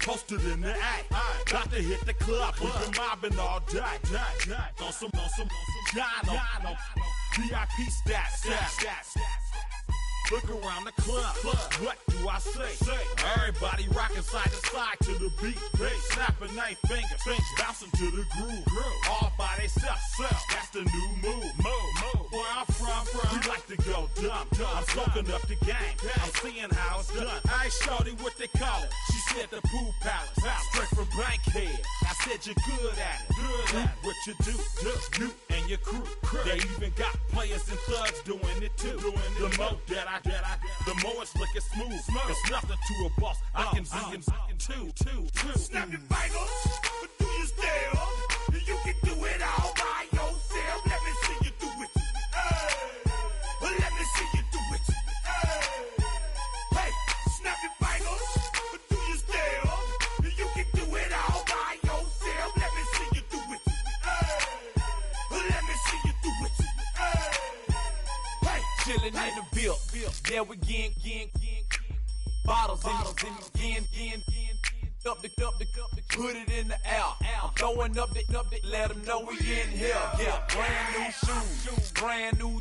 posted in the act. Got to hit the club, we've been mobbing all day. On some Jono, VIP stats. Look around the club, what do I say? Everybody rocking side to side to the beat. Snapping their fingers, bouncing to the groove. All by themselves, that's the new move. Where I'm from, we like to go dumb. I'm soaking up the game, I'm seeing how it's done. I ain't shorty what they call it. She said the pool palace, straight from Bankhead. I said you're good at it. What you do, you and your crew. They even got players and thugs doing it too. The more that the more it's looking smooth. It's nothing to a boss. I can zing two. Snap your fingers, but do you still? You can do it all by yourself. Let me see you do it. Let me see you do it. Hey, snap your fingers, but do you still? You can do it all by yourself. Let me see you do it. Let me see you do it. Hey, chillin' in the bill. Yeah, we getting bottles in up the put it in the air. I'm throwing up the let them know we in here. Yeah, brand new shoes, brand new.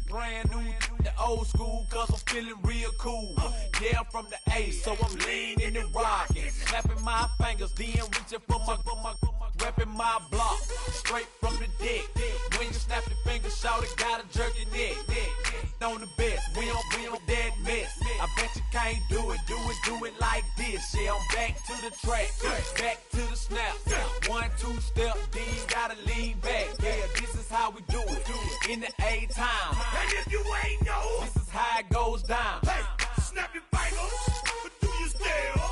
The old school, cause I'm feeling real cool. Yeah, I'm from the A, so I'm leaning and rocking, snapping my fingers, then reaching for my repping my block, straight from the deck. When you snap your fingers, shout it, gotta jerk your neck. On the best, we don't that mess. I bet you can't do it like this. Yeah, I'm back to the track, back to the snap. 1, 2 step, then you gotta lean back. Yeah, this is how we do it in the A time. And if you ain't know, this is how it goes down. Hey, snap your fingers, but do you still?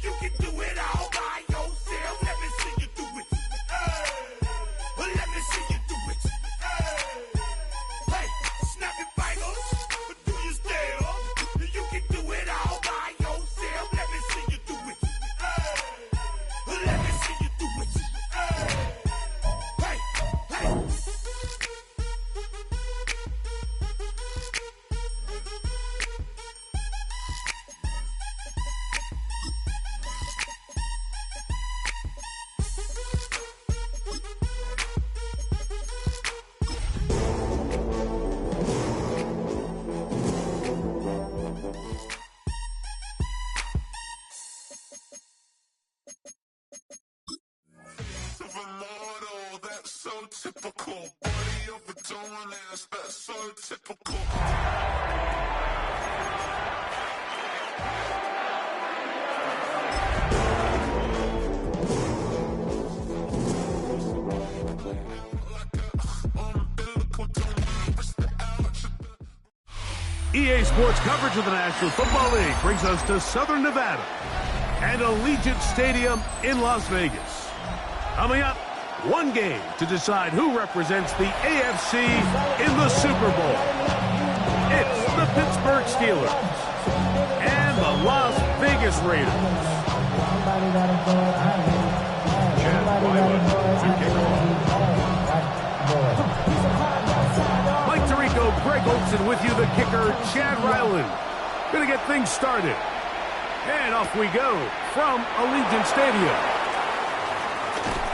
You can do it all by yourself. Let me see you do it. Let me see you do it. Hey, snap your fingers, but do you still? You can do it all by yourself. Let me see you do it. Let me see you do it. Hey. That's so typical. Body of a dominance, that's so typical. EA Sports coverage of the National Football League brings us to Southern Nevada and Allegiant Stadium in Las Vegas. Coming up, one game to decide who represents the AFC in the Super Bowl. It's the Pittsburgh Steelers and the Las Vegas Raiders. Chad Wyland to kick off. Mike Tirico, Greg Olson with you, the kicker, Chad Ryland. Gonna get things started. And off we go from Allegiant Stadium.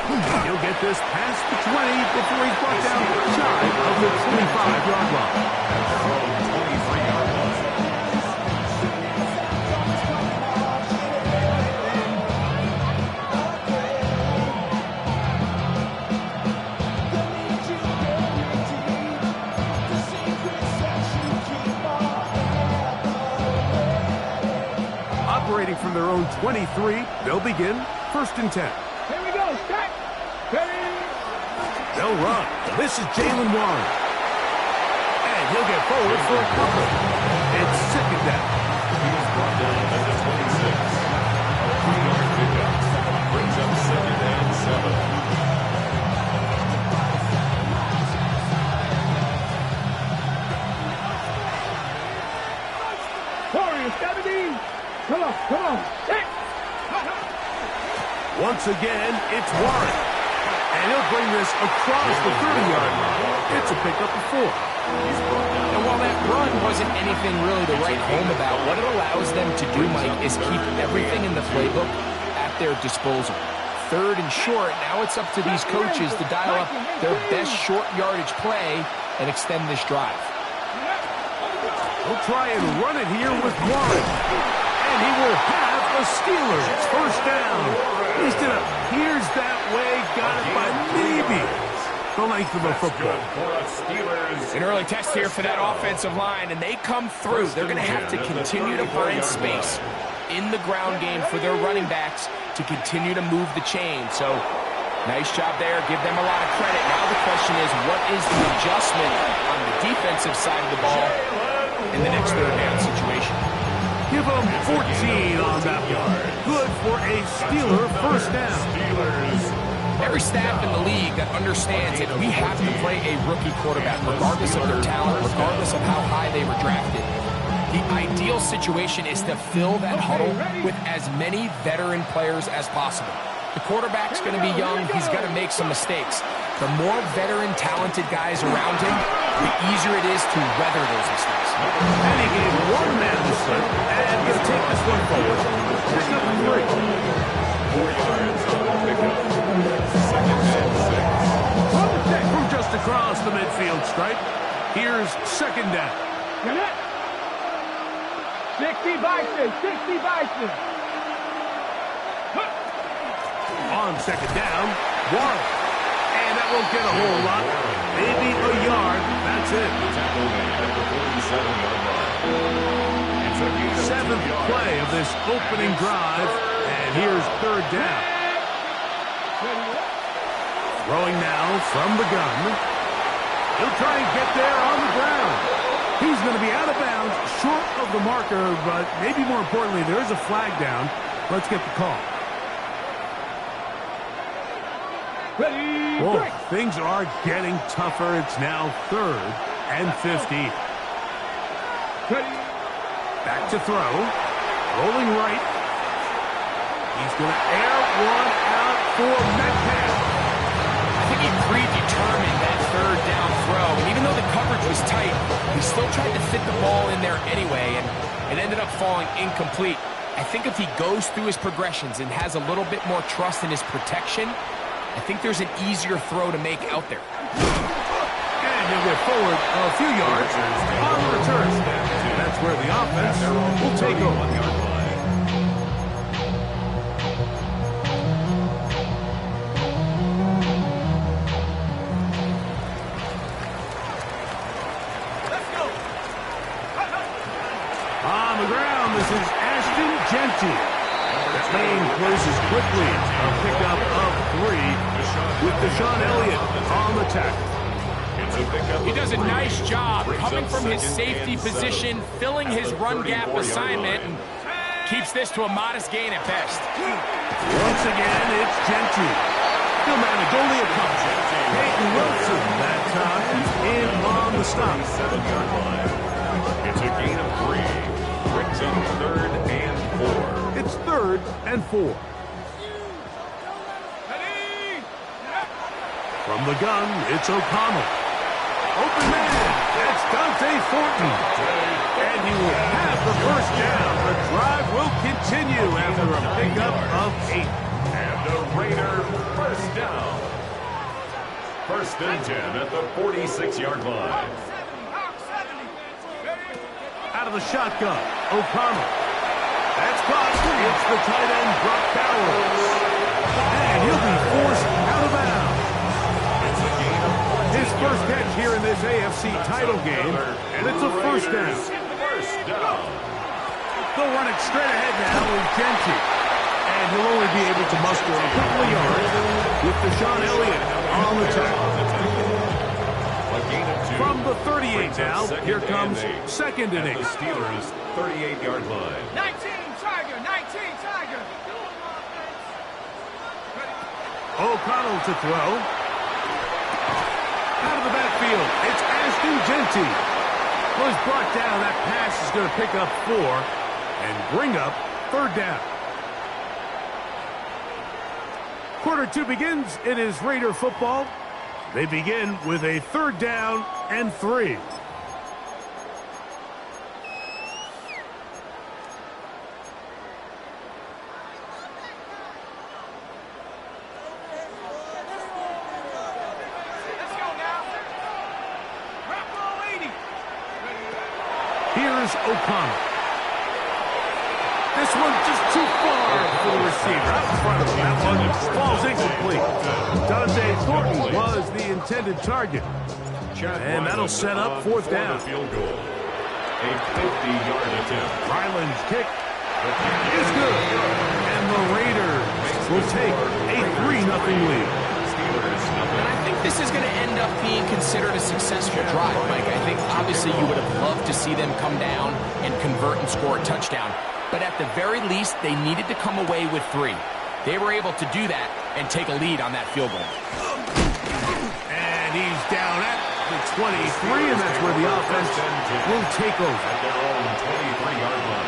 He'll get this past the 20 before he's brought down shy of the 25-yard line. 23-yard line. Operating from their own 23, they'll begin 1st and 10. Here we go, stack. They'll run. This is Jalen Warren. And he'll get forward for a couple. It's 2nd down. He's brought down at the 26. A 3-yard pickup. Brings up 2nd and 7. Warriors, 17. Come on. Hey. Once again, it's Warren. And he'll bring this across the 30-yard line. It's a pickup of 4. And while that run wasn't anything really to write home about, what it allows them to do, Mike, is keep everything in the playbook at at their disposal. 3rd and short, now it's up to these coaches to dial up their best short yardage play and extend this drive. He'll try and run it here with Warren. And he will have a Steelers first down. At least it appears that way. Got it by maybe the length of a football. An early test here for that offensive line, and they come through. They're going to have to continue to find space in the ground game for their running backs to continue to move the chain. So, nice job there. Give them a lot of credit. Now the question is, what is the adjustment on the defensive side of the ball in the next 3rd down situation? Give them 14 on that one. Good for a Steeler first down. Every staff in the league that understands that we have to play a rookie quarterback, regardless of their talent, regardless of how high they were drafted. The ideal situation is to fill that huddle with as many veteran players as possible. The quarterback's going to be young. He's going to make some mistakes. The more veteran, talented guys around him, the easier it is to weather those mistakes. And he gave one man the slip, and he'll take this one forward. Pick up 3. 4 yards on the pickup. 2nd and 6. From just across the midfield stripe, here's 2nd down. 60 Bison, 60 Bison. On 2nd down, Warren. And that won't get a whole lot. Maybe a yard. That's it. Tackle made at the 47-yard line. It's a gain of 7th 2 yards. play of this opening drive. And here's 3rd down. Throwing now from the gun. He'll try and get there on the ground. He's going to be out of bounds, short of the marker, but maybe more importantly, there is a flag down. Let's get the call. Ready, Oh, break. things are getting tougher. It's now 3rd and 15. Ready. Back to throw. Rolling right. He's going to air one out for Metcalf. I think he predetermined that 3rd down throw, and even though the coverage was tight, he still tried to fit the ball in there anyway, and it ended up falling incomplete. I think if he goes through his progressions and has a little bit more trust in his protection, I think there's an easier throw to make out there. And he'll get forward a few yards on the return. That's where the offense will take over. On the ground, this is Ashton Jeanty. The lane closes quickly. A pickup of 3 with Deshaun Elliott on the tackle. He does a nice job coming from his safety position, filling his run gap assignment, and keeps this to a modest gain at best. Once again, it's Jeanty. He'll manage only a couple. Peyton Wilson that time in on the stop. 7-yard line. It's a gain of 3. Brings up 3rd and 4. It's 3rd and 4. From the gun, it's O'Connell. Open man, that's Dante Thornton. And he will have the first down. The drive will continue after a pickup of 8. And the Raider first down. 1st and 10 at the 46-yard line. Out of the shotgun, O'Connell. That's caught. It's the tight end, Brock Bowers. And he'll be forced out of bounds. His first catch here in this AFC title game, and it's a first down. First down. They'll run it straight ahead now with Jeanty. And he'll only be able to muster a couple of yards with Deshaun Elliott on the tackle. A gain of 2. From the 38 now, Second here comes and 8 2nd and at 8. the Steelers' 38-yard line. 19 Tiger, 19 Tiger. O'Connell to throw. Out of the backfield, it's Ashton Jeanty. Was brought down. That pass is going to pick up 4 and bring up 3rd down. Quarter 2 begins. It is Raider football. They begin with a 3rd down and 3. Here's O'Connell. This one just too far for the receiver. Out in front of him. That one falls incomplete. Dante Thornton was the intended target. And that'll set up fourth down. Field goal. A 50-yard attempt. Ryland's kick is good. And the Raiders will take a 3-0 lead. And I think this is going to end up being considered a successful drive, Mike. I think obviously you would have loved to see them come down and convert and score a touchdown. But at the very least, they needed to come away with 3. They were able to do that and take a lead on that field goal. And he's down at the 23, and that's where the offense will take over. At their own 23-yard line.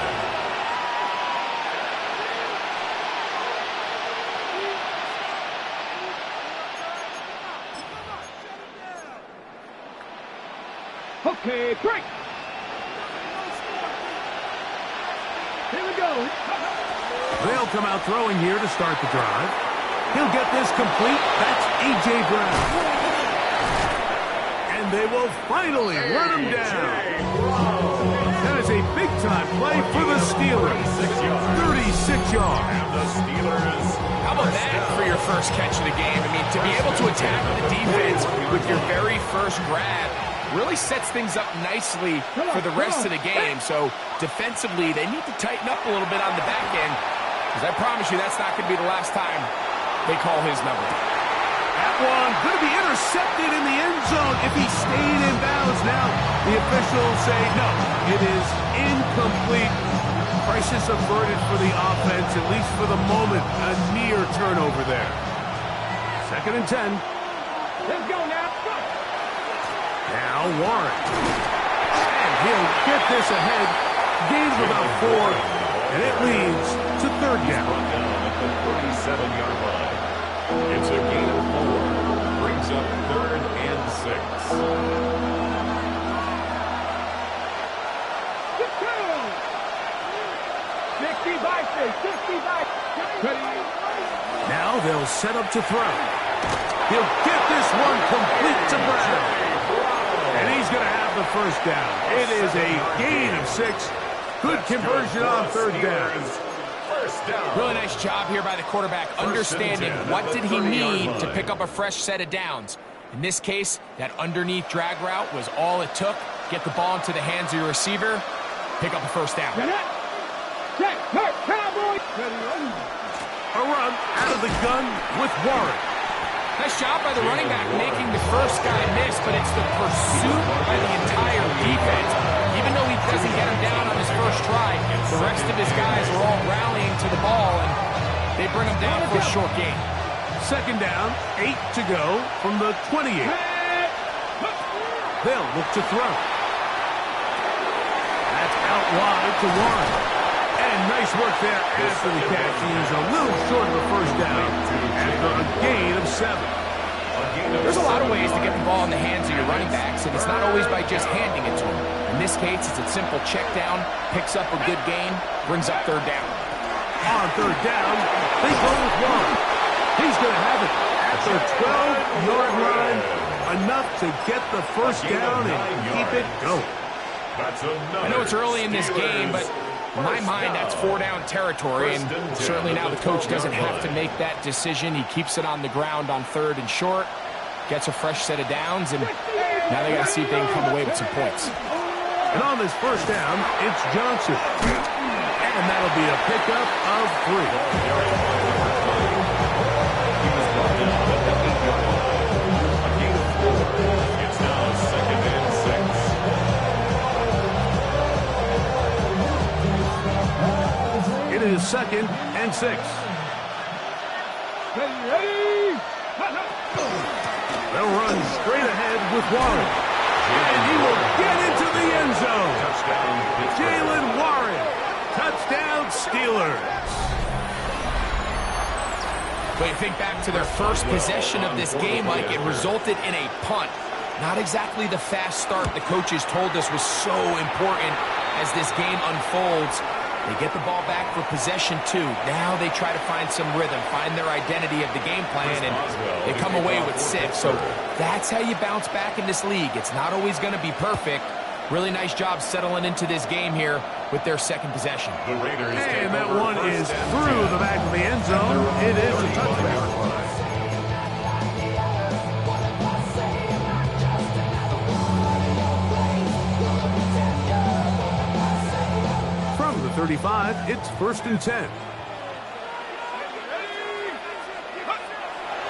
Okay, break. Here we go. They'll come out throwing here to start the drive. He'll get this complete. That's A.J. Brown. And they will finally run him down. That is a big-time play for the Steelers. 36 yards. And the Steelers. How about that for your first catch of the game? I mean, to be able to attack the defense with your very first grab really sets things up nicely for the rest of the game. So defensively, they need to tighten up a little bit on the back end, because I promise you that's not going to be the last time they call his number. That one going to be intercepted in the end zone if he stayed in bounds. Now the officials say no, it is incomplete. Crisis averted for the offense, at least for the moment. A near turnover there. 2nd and 10. Let's go now. Now Warren. And he'll get this ahead. Gain of about 4. And it leads to 3rd down. At the 37-yard line. It's a gain of 4. Brings up 3rd and 6. Now they'll set up to throw. He'll get this one complete to Brown. And he's going to have the first down. It is a gain of 6. Good conversion on 3rd down. Really nice job here by the quarterback, understanding what did he need to pick up a fresh set of downs. In this case, that underneath drag route was all it took. Get the ball into the hands of your receiver, pick up a first down. A run out of the gun with Warren. Nice job by the running back making the first guy miss, but it's the pursuit by the entire defense. Even though he doesn't get him down on his first try, the rest of his guys are all rallying to the ball, and they bring him down for a short gain. 2nd down, 8 to go from the 28. They'll look to throw. That's out wide to Warren. And nice work there after the catch. He's a little short of the first down after a gain of 7. There's a lot of ways to get the ball in the hands of your running backs, and it's not always by just handing it to them. In this case, it's a simple check down, picks up a good gain, brings up 3rd down. On 3rd down, they go with Warren. He's going to have it at the 12-yard line. Enough to get the first down and keep it going. I know it's early in this game, but in my mind, that's 4-down territory, and certainly now the coach doesn't have to make that decision. He keeps it on the ground on 3rd and short, gets a fresh set of downs, and now they got to see if they can come away with some points. And on this first down, it's Johnson. And that'll be a pickup of 3. It's now 2nd and 6. It is 2nd and 6. They'll run straight ahead with Warren. And he will get into the end zone. Jaylen Warren. Touchdown, Steelers. But you think back to their first possession of this game, Mike, it resulted in a punt. Not exactly the fast start the coaches told us was so important as this game unfolds. They get the ball back for possession 2. Now they try to find some rhythm, find their identity of the game plan, and they come away with 6. So that's how you bounce back in this league. It's not always going to be perfect, Really nice job settling into this game here with their second possession. The Raiders And that one is through the back of the end zone. It is a touchdown. From the 35, it's 1st and 10.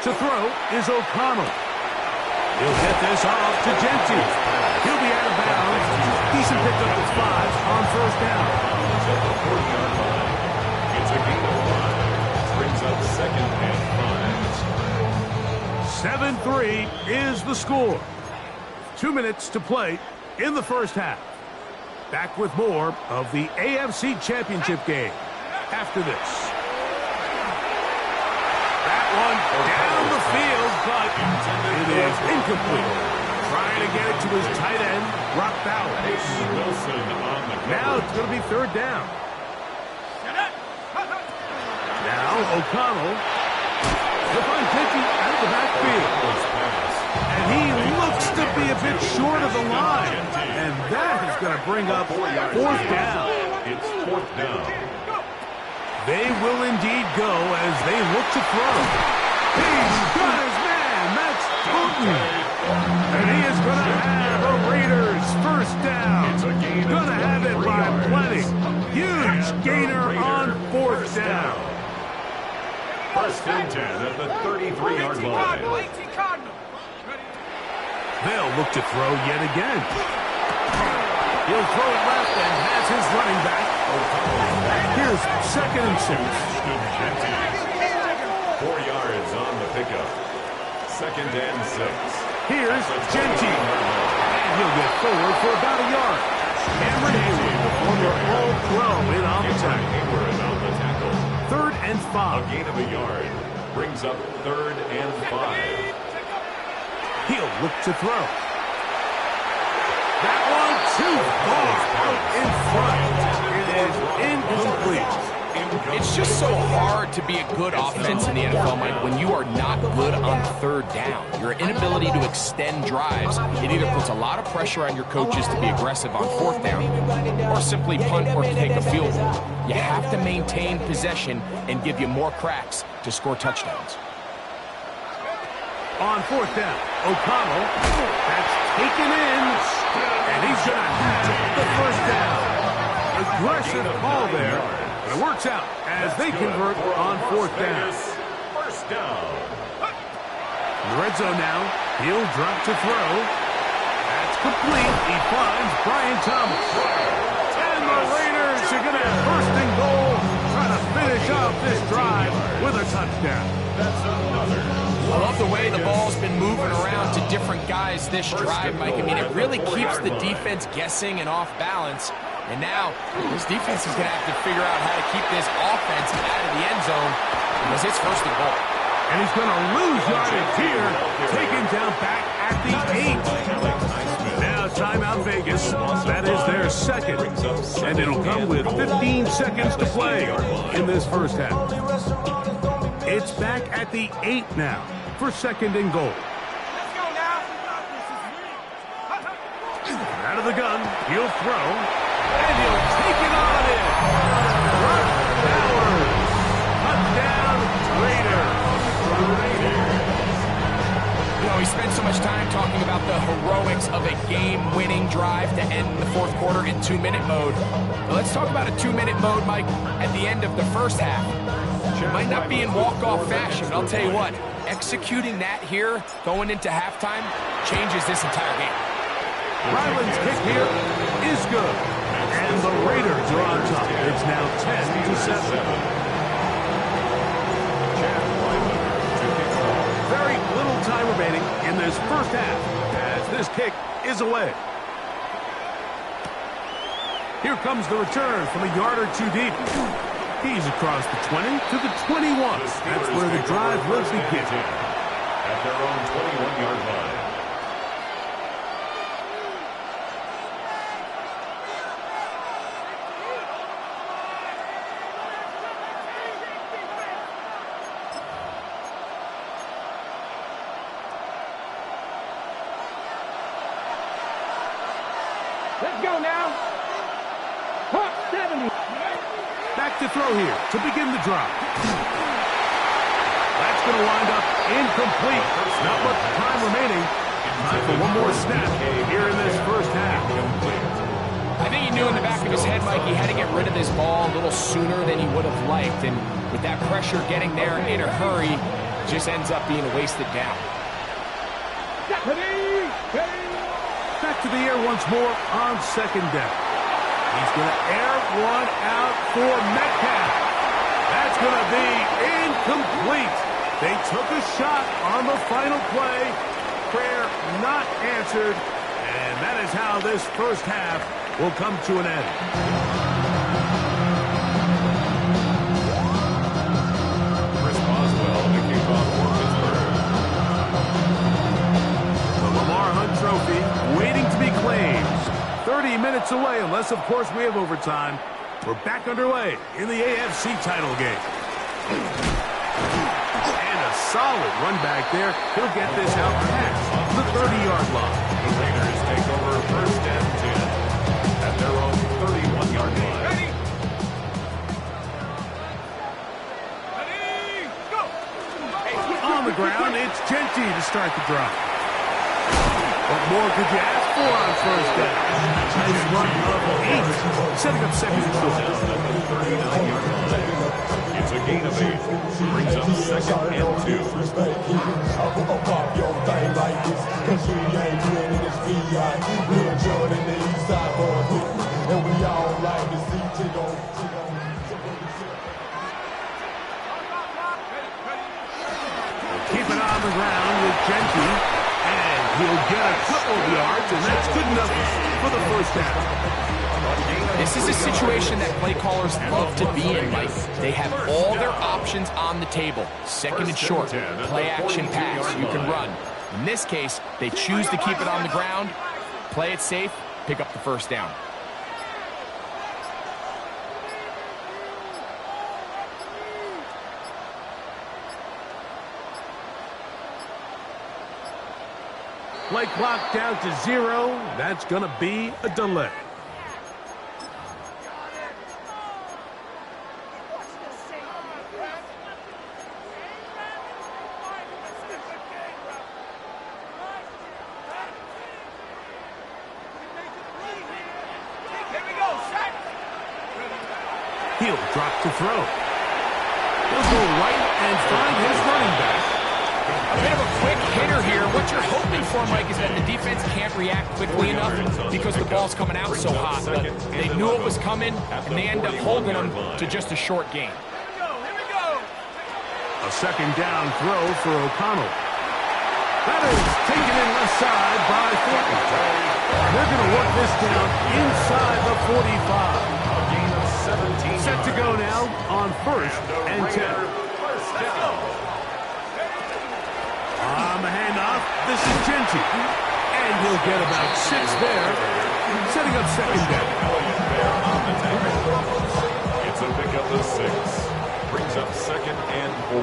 To throw is O'Connell. He'll get this off to Genty. He'll be out of bounds. Decent pickup at 5 on 1st down. At the 40-yard line. It's a gain of 5. Brings up 2nd and 5. 7-3 is the score. 2 minutes to play in the first half. Back with more of the AFC Championship game after this. That one down the field, but it is incomplete. Trying to get it to his tight end, Brock Bowers. Wilson on the cover. Now it's going to be 3rd down. Now O'Connell. He'll find Genty out of the backfield. And he looks to be a bit short of the line. And that is going to bring up 4th down. It's 4th down. They will indeed go as they look to throw. He's got his man. That's Houghton. And he is going to have a Raiders 1st down. Going to have it by plenty. Huge gainer on 4th down. 1st and 10 at the 33-yard line. They'll look to throw yet again. He'll throw it left and has his running back. Here's 2nd and 6. 4 yards on the pickup. 2nd and 6. Here's Genty. And he'll get forward for about a yard. Cameron Hayward, the former All-Pro, in on the tackle. 3rd and 5. A gain of a yard. Brings up 3rd and 5. He'll look to throw. That one too far out in front. It is incomplete. It's just so hard to be a good offense in the NFL, Mike, when you are not good on 3rd down. Your inability to extend drives, it either puts a lot of pressure on your coaches to be aggressive on 4th down or simply punt or take a field goal. You have to maintain possession and give you more cracks to score touchdowns. On 4th down, O'Connell, that's taken in, and he's going to have the 1st down. Aggressive call there, but it works out as they convert on 4th down. 1st down. In the red zone now, he'll drop to throw. That's complete. He finds Brian Thomas. And the Raiders are going to have 1st and goal, trying to finish off this drive with a touchdown. That's another. I love the way the ball's been moving around to different guys this drive, Mike. I mean, it really keeps the defense guessing and off balance. And now, this defense is going to have to figure out how to keep this offense out of the end zone because it's 1st and goal. And he's going to lose yardage here, taken down back at the 8. Now timeout Vegas. That is their 2nd. And it'll come with 15 seconds to play in this first half. It's back at the 8 now for 2nd and goal. Out of the gun, he'll throw, and he'll take it on in. Brock Bowers, touchdown Raiders. You know, we spent so much time talking about the heroics of a game-winning drive to end the 4th quarter in 2-minute mode. Now let's talk about a 2-minute mode, Mike, at the end of the first half. It might not be in walk-off fashion, but I'll tell you what, executing that here, going into halftime, changes this entire game. Ryland's kick here is good. And the Raiders are on top. It's now 10-7. Very little time remaining in this first half as this kick is away. Here comes the return from a yard or 2 deep. He's across the 20 to the 21. That's where the drive will begin. At their own 21-yard line. Let's go now. Hot 70. Back to throw here to begin the drive. That's going to wind up incomplete. Not much time remaining. Time for one more snap here in this first half. I think he knew in the back of his head, Mike, he had to get rid of this ball a little sooner than he would have liked. And with that pressure getting there in a hurry, it just ends up being a wasted down. Back to the air once more on second down. He's going to air one out for Metcalf. That's going to be incomplete. They took a shot on the final play. Prayer not answered. And that is how this first half will come to an end. Chris Boswell, the kickoff for Pittsburgh. The Lamar Hunt Trophy waiting to be claimed. 30 minutes away, unless, of course, we have overtime. We're back underway in the AFC title game. And a solid run back there. He'll get this out past the 30-yard line. The Raiders take over first and 10 at their own 31-yard line. Ready? Ready? Go! On the ground, it's Genty to start the drive. What more could you ask for on first down? Nice run of 8, setting up second and short. Down at the 39-yard line. It's a gain of 8. Brings up second and 2. Keep it on the ground with Genty. And he'll get a couple of yards, and that's good enough for the first down. This is a situation that play callers love to be in, Mike. They have all their options on the table. Second and short, play action pass, you can run. In this case, they choose to keep it on the ground, play it safe, pick up the first down. Play clock down to 0. That's going to be a delay. He'll drop to throw. He'll go right and find his running back. A bit of a quick hitter here. What you're hoping for, Mike, is that the defense can't react quickly enough because the ball's coming out so hot. But they knew it was coming, and they end up holding them to just a short gain. A second down throw for O'Connell. That is taken in left side by Thornton. They're going to work this down inside the 45. Set to go now on first and 10. On the handoff, this is Genty. And he'll get about 6 there, setting up second down. It's a pickup of 6. Brings up second and 4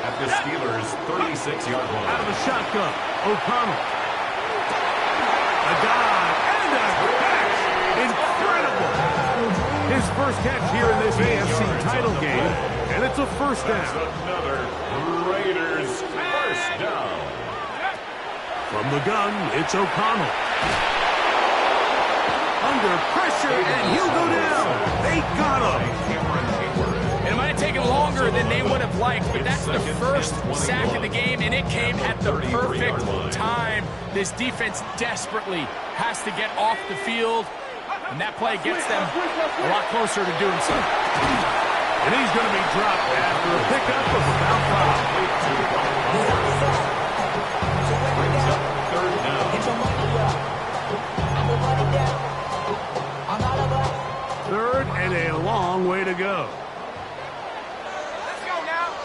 at the Steelers' 36-yard line. Out of the shotgun, O'Connell. A dive and a catch. Incredible. His first catch here in this AFC title game, and it's a first down. Another Raiders first down. From the gun, it's O'Connell. Under pressure, and he'll go down. They got him. It might have taken longer than they would have liked, but that's the first sack of the game, and it came at the perfect time. This defense desperately has to get off the field, and that play gets them a lot closer to doing so. And he's going to be dropped after a pickup of about 5. Brings up third down. Third and a long way to go. Let's go now.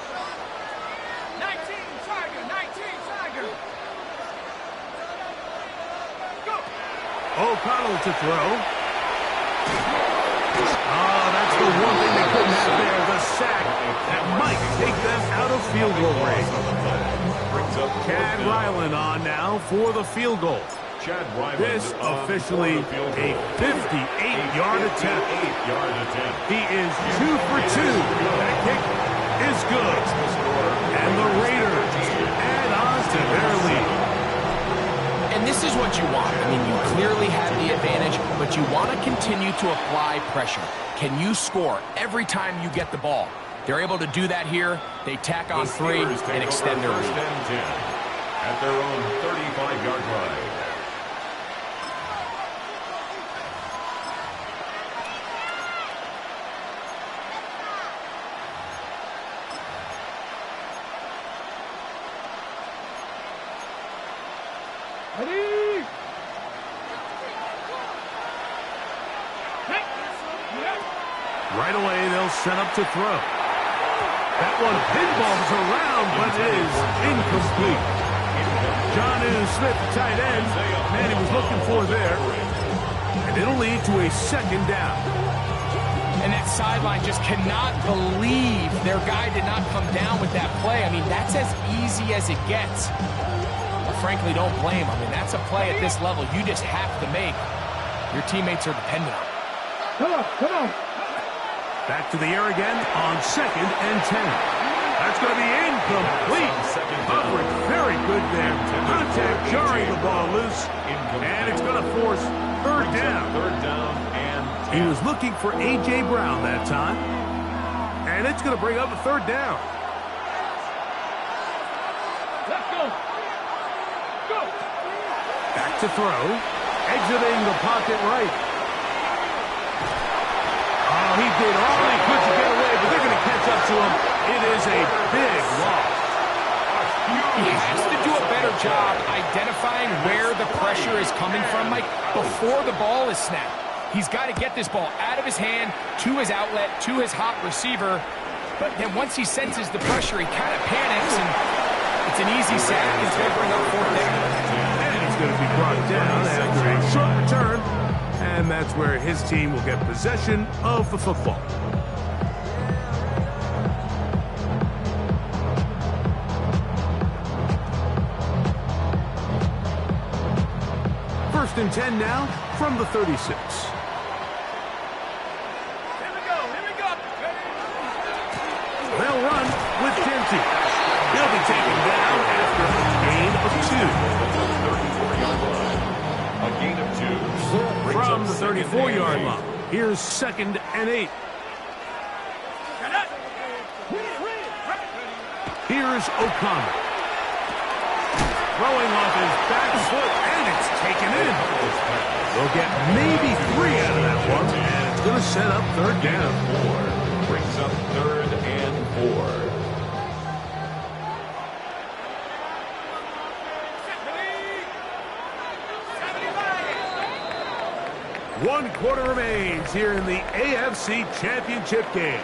19 Tiger, 19 Tiger. Go. O'Connell to throw. Oh, that's the one thing they couldn't have there, the sack that might take them out of field goal range. Brings up Chad Ryland on now for the field goal. Chad Ryland. This officially a 58-yard attempt. He is 2 for 2. That kick is good. And the Raiders add on to their lead. And this is what you want. I mean, you clearly have the advantage, but you want to continue to apply pressure. Can you score every time you get the ball? They're able to do that here. They tack on 3 and extend their lead. At their own 35-yard line. Right away, they'll set up to throw. That one pinballs around, but is incomplete. Jonnu Smith, tight end, man he was looking for there. And it'll lead to a second down. And that sideline just cannot believe their guy did not come down with that play. I mean, that's as easy as it gets. But frankly, don't blame him. I mean, that's a play at this level you just have to make. Your teammates are dependent on it. Come on. Back to the air again on 2nd and 10. That's going to be incomplete. Coverage very good there. Contact jarring the ball loose. And it's going to force third down. And he was looking for A.J. Brown that time. And it's going to bring up a third down. Let's go. Back to throw. Exiting the pocket right. Oh, he did all he could to get away, but they're going to catch up to him. It is a big loss. He has to do a better job identifying where the pressure is coming from, Mike, before the ball is snapped. He's got to get this ball out of his hand, to his outlet, to his hot receiver. But then once he senses the pressure, he kind of panics, and it's an easy sack. It's going to bring up fourth down. And he's going to be brought down after a short return. And that's where his team will get possession of the football. First and 10 now from the 36. Here we go. They'll run with Genty. He'll be taken down after a gain of 2. A gain of 2. From the 34-yard line. Here's 2nd and 8. Here's O'Connor. Throwing off his back foot, and it's taken in. They'll get maybe 3 out of that one, and it's going to set up third down. 4 brings up 3rd and 4. One quarter remains here in the AFC Championship game.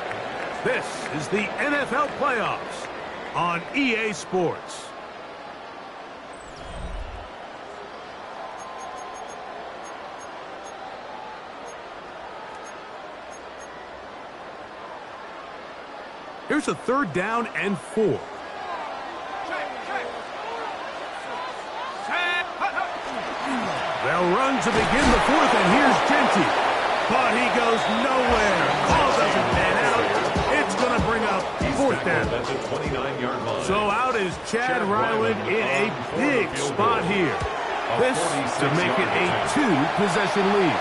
This is the NFL playoffs on EA Sports. Here's a 3rd down and 4. They'll run to begin the 4th, and here's Genty. But he goes nowhere. Ball doesn't pan out. It's going to bring up 4th down. That's a 29-yard line. So out is Chad Ryland in a big spot here. This to make it a 2-possession lead.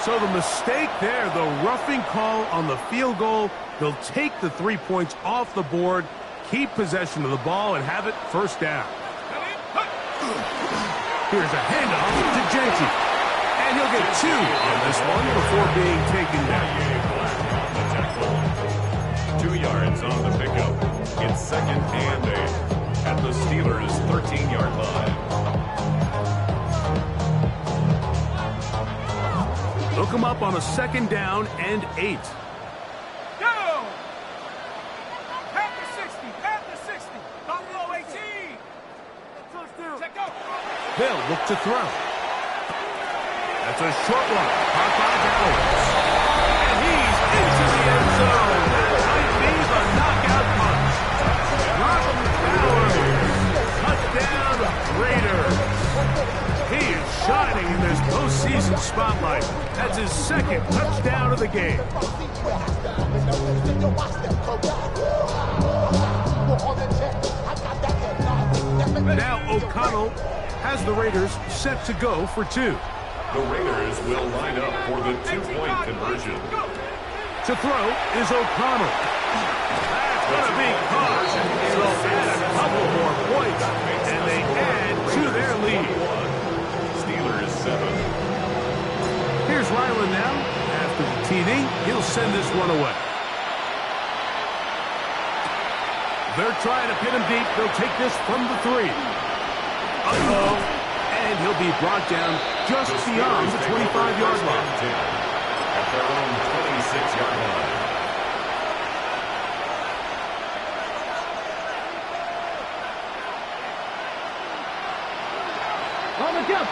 So the mistake there, the roughing call on the field goal, they'll take the 3 points off the board, keep possession of the ball, and have it first down. Here's a handoff to Genty. And he'll get 2 on this one before being taken down. 2 yards on the pickup. It's 2nd and 8 at the Steelers' 13-yard line. They'll come up on a 2nd down and 8. Go! Panther 60. Buffalo 18. Check out. They'll look to throw. That's a short one. Caught by Bowers. And he's into the end zone. That might be the knockout punch. Brock Bowers. Touchdown, Raiders. the spotlight. That's his second touchdown of the game. Now O'Connell has the Raiders set to go for two. The Raiders will line up for the two-point conversion. To throw is O'Connell. That's going to be caught. So add a couple more points, and they add to their lead. Steelers 7. Here's Ryland now. After the TD, he'll send this one away. They're trying to pin him deep. They'll take this from the 3. Uh-oh. And he'll be brought down just beyond the 25-yard line. At their own 26-yard line. On the jump.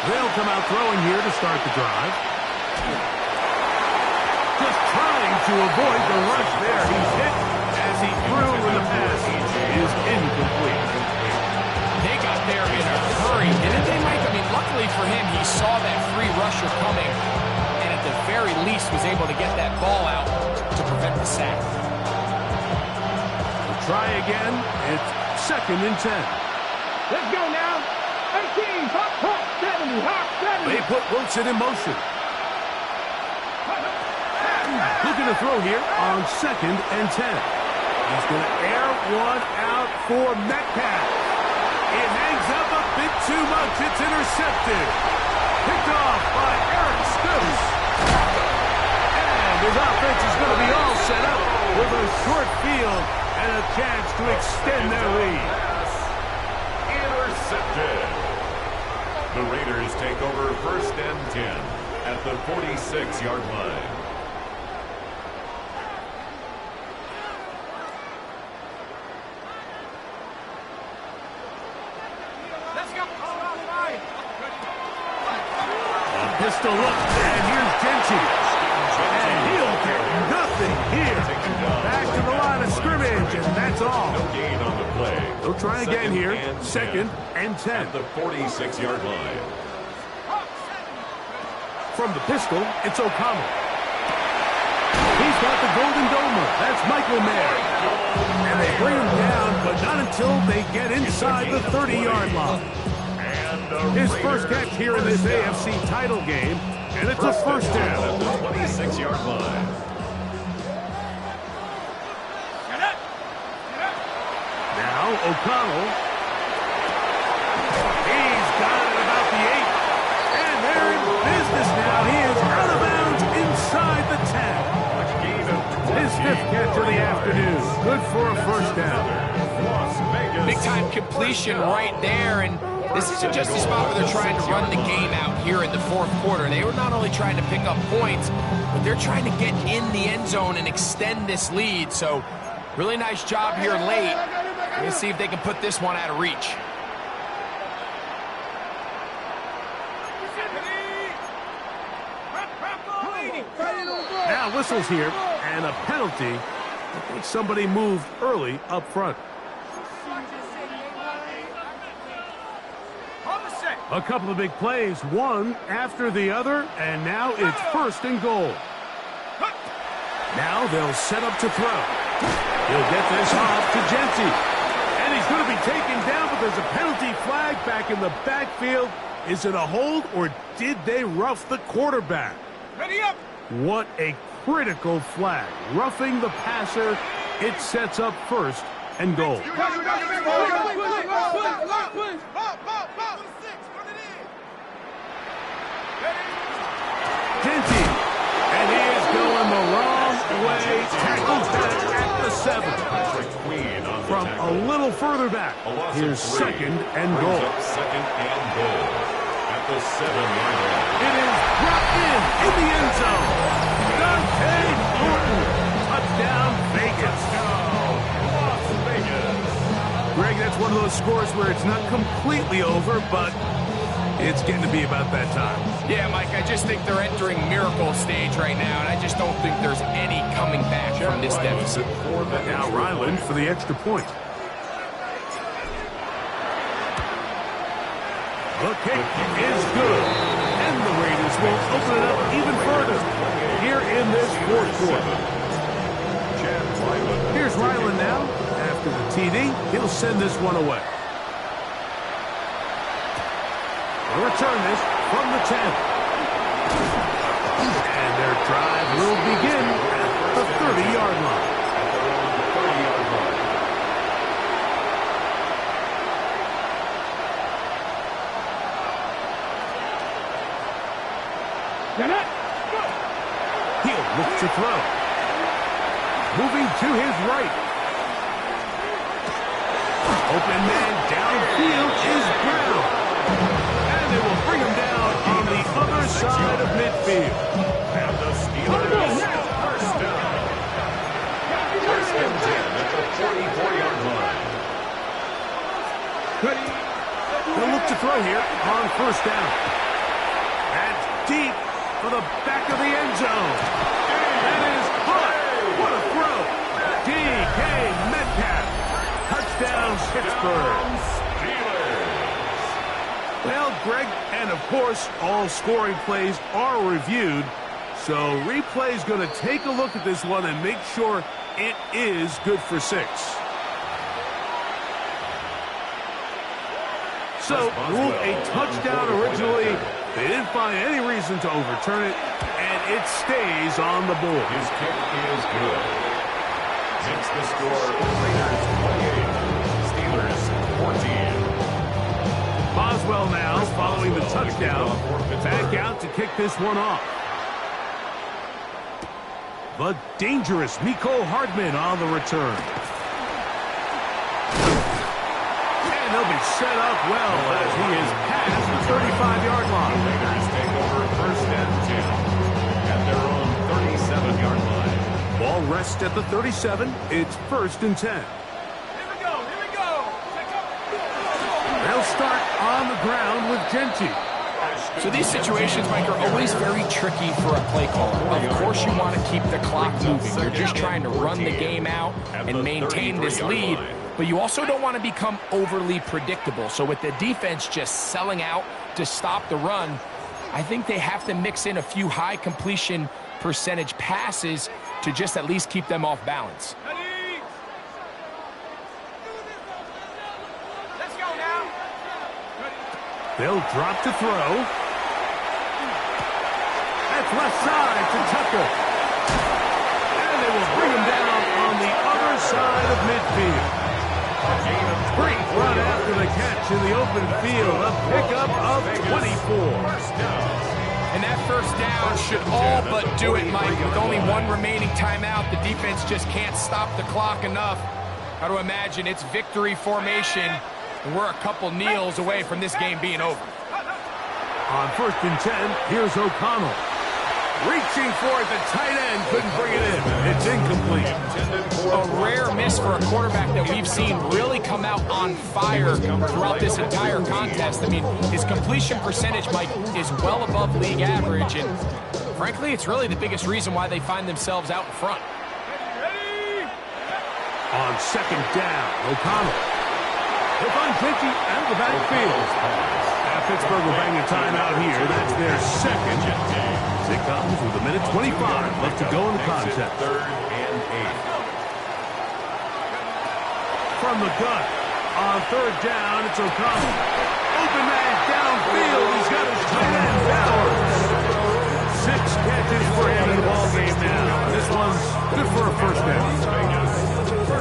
They'll come out throwing here to start the drive. Just trying to avoid the rush there. He's hit as he threw when the pass is incomplete. They got there in a hurry, didn't they, Mike? I mean, luckily for him, he saw that free rusher coming, and at the very least was able to get that ball out to prevent the sack. We'll try again. It's 2nd and 10. Let's go now. 18, hop, 70, hop, 70. They put Wilson in motion. Looking to throw here on 2nd and 10. He's going to air one out for Metcalf. It hangs up a bit too much. It's intercepted. Picked off by Eric Stokes. And his offense is going to be all set up with a short field and a chance to extend their lead. Intercepted. The Raiders take over 1st and 10 at the 46-yard line. Pistol look, and here's Genty. And he'll get nothing here. Back to the line of scrimmage, and that's all. No gain on the play. They'll try again here. 2nd and 10. At the 46-yard line. From the pistol, it's O'Connell. He's got the golden domer. That's Michael Mayer. And they bring him down, but not until they get inside the 30-yard line. His first catch here in this AFC title game, and it's a first down. At the 26-yard line. Now O'Connell. He's got it about the 8. And they're in business now. He is out of bounds inside the 10. His 5th catch of the afternoon. Good for a first down. Big-time completion right there, and this isn't just a spot where they're trying to run the game out here in the 4th quarter. They were not only trying to pick up points, but they're trying to get in the end zone and extend this lead. So, really nice job here late. We'll see if they can put this one out of reach. Now whistles here, and a penalty. I think somebody moved early up front. A couple of big plays, one after the other, and now it's 1st and goal. Now they'll set up to throw. He'll get this off to Genty. And he's going to be taken down, but there's a penalty flag back in the backfield. Is it a hold, or did they rough the quarterback? Ready up! What a critical flag. Roughing the passer. It sets up 1st and goal. Genty, and he is going the wrong way. Tackles back at the 7. From a little further back, here's 2nd and goal. 2nd and goal at the 7-yard line. It is brought in the end zone. Dante Thornton, touchdown Vegas. Las Vegas. Greg, that's one of those scores where it's not completely over, but It's getting to be about that time. Yeah, Mike, I just think they're entering miracle stage right now, and I just don't think there's any coming back from this deficit. Now Ryland for the extra point. The kick is good, and the Raiders will open it up even further here in this fourth quarter. Here's Ryland now. After the TD, he'll send this one away. They'll return this from the 10. And their drive will begin at the 30-yard line. He'll look to throw. Moving to his right. Open man downfield is Brown. And they will bring him down on the other side of midfield. And the Steelers first down. First and 10 at the 44-yard line. They'll look to throw here on first down. That's deep for the back of the end zone. That is hot. What a throw. D.K. Metcalf. Touchdown, Pittsburgh. Well, Greg, and of course, all scoring plays are reviewed. So replay's going to take a look at this one and make sure it is good for 6. So, ruled a touchdown originally. They didn't find any reason to overturn it, and it stays on the board. His kick is good. Makes the score Raiders 28, Steelers 14. Boswell now, following the touchdown, back out to kick this one off. The dangerous Mecole Hardman on the return. And they'll be set up well as he is past the 35-yard line. Raiders take over first and 10 at their own 37-yard line. Ball rests at the 37. It's first and 10. Here we go. They'll start on the ground with Genty. So these situations, Mike, are always very tricky for a play caller. Of course you want to keep the clock moving. You're just trying to run the game out and maintain this lead, but you also don't want to become overly predictable. So with the defense just selling out to stop the run, I think they have to mix in a few high completion percentage passes to just at least keep them off balance. Let's go now. They'll drop to throw. That's left side to Tucker. And they will bring him down on the other side of midfield. Great run after the catch in the open field. A pickup of 24. And that first down should all but do it, Mike. With only one remaining timeout, the defense just can't stop the clock enough. Got to imagine it's victory formation, and we're a couple kneels away from this game being over. On first and 10, here's O'Connell. Reaching for it, the tight end couldn't bring it in. It's incomplete. A rare miss for a quarterback that we've seen really come out on fire throughout this entire contest. I mean, his completion percentage, Mike, is well above league average, and frankly, it's really the biggest reason why they find themselves out in front. On second down, O'Connell. He'll find Genty out of the backfield. Pittsburgh will bang a timeout here. That's their second. It comes with a minute 25 left to go in the contest. Third and 8. From the gun. On third down, it's O'Connell. Open man downfield. He's got his tight end Bowers. 6 catches for him in the ballgame now. This one's good for a first down.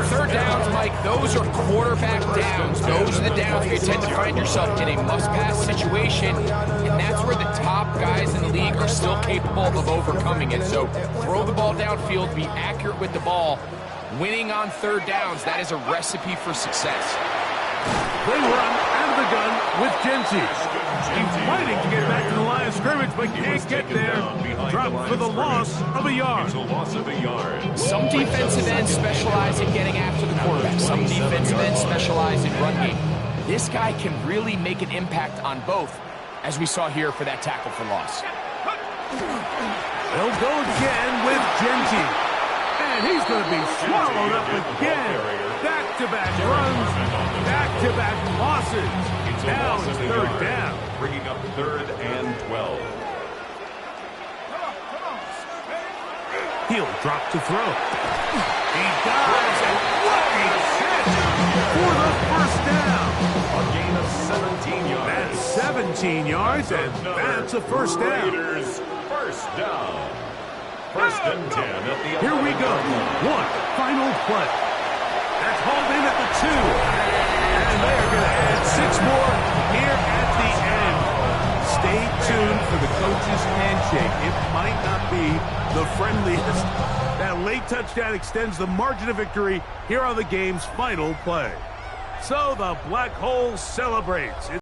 Third downs, Mike, those are quarterback downs. Those are the downs where you tend to find yourself in a must-pass situation, and that's where the top guys in the league are still capable of overcoming it. So throw the ball downfield, be accurate with the ball. Winning on third downs, that is a recipe for success. They run out of the gun with Genty. He's fighting to get back to the line of scrimmage, but can't get there. Dropped for the loss of a yard. Some defensive ends specialize in getting after the quarterback. Some defensive ends specialize in run game. This guy can really make an impact on both. as we saw here for that tackle for loss. They'll go again with Genty. And he's going to be swallowed up again. Back-to-back runs, back-to-back losses. Now it's third down. Bringing up 3rd and 12. He'll drop to throw. He dives, and what a catch for the first down. A gain of 17 yards. That's 17 yards, and that's a first down. Raiders, first down. 1st and 10 at the Here we go. One final play. That's hauled in at the 2. And they're going to add 6 more here at the end. Stay tuned for the coach's handshake. It might not be the friendliest. That late touchdown extends the margin of victory here on the game's final play. So the Black Hole celebrates.